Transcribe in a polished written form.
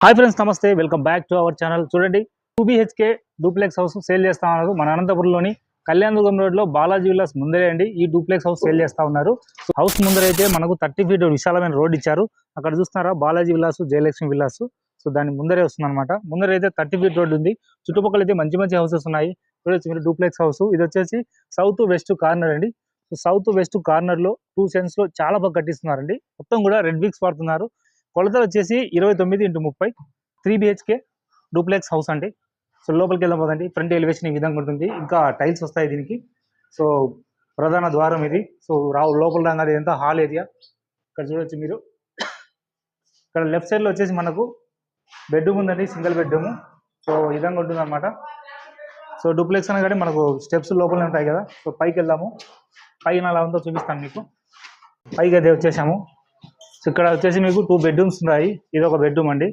Hi friends, నమస్తే. Welcome back to our channel. చూడండి, 2BHK duplex house sale చేస్తా ఉన్నారు మన అనంతపురంలోని కళ్యాణదుర్గం రోడ్లో బాలాజీ విల్లాస్ ముందరే అండి. ఈ డూప్లెక్స్ హౌస్ సేల్ చేస్తా ఉన్నారు. హౌస్ ముందరైతే మనకు 30 ఫీట్ విశాలమైన రోడ్ ఇచ్చారు. అక్కడ చూస్తున్నారా, Balaji villas, Jayalakshmi villas. So దాని ముందరే వస్తుంది అనమాట. ముందరైతే 30 ఫీట్ రోడ్ ఉంది. చుట్టుపక్కల అయితే మంచి మంచి హౌసెస్ ఉన్నాయి. చూడొచ్చు మీరు, డూప్లెక్స్ హౌస్. ఇది వచ్చేసి సౌత్ వెస్ట్ కార్నర్ అండి. సో సౌత్ వెస్ట్ కార్నర్ లో 2 సెన్స్ లో చాలా బాగా కట్టిస్తున్నారండి. మొత్తం కూడా రెడ్ బ్రిక్స్ వాడుతున్నారు. కొలతలు వచ్చేసి 29x30 3BHK డూప్లెక్స్ హౌస్ అండి. సో లోపలికి వెళ్ళబోదండి. ఫ్రంట్ ఎలివేషన్ ఈ విధంగా ఉంటుంది. ఇంకా టైల్స్ వస్తాయి దీనికి. సో ప్రధాన ద్వారం ఇది. సో లోపల రాగానే ఇదంతా హాల్ ఏరియా. ఇక్కడ చూడొచ్చు మీరు. ఇక్కడ లెఫ్ట్ సైడ్ లో వచ్చేసి మనకు బెడ్రూమ్ ఉందండి, సింగిల్ బెడ్రూమ్. సో ఈ విధంగా ఉంటుంది అనమాట. సో డూప్లెక్స్ అనగానే మనకు స్టెప్స్ లోపలనే ఉంటాయి కదా. సో పైకి వెళ్దాము. పైన అలా ఉందో చూపిస్తాను మీకు. పైకి అయితే వచ్చేసాము. సో ఇక్కడ వచ్చేసి మీకు 2 బెడ్రూమ్స్ ఉన్నాయి. ఇది ఒక బెడ్రూమ్ అండి.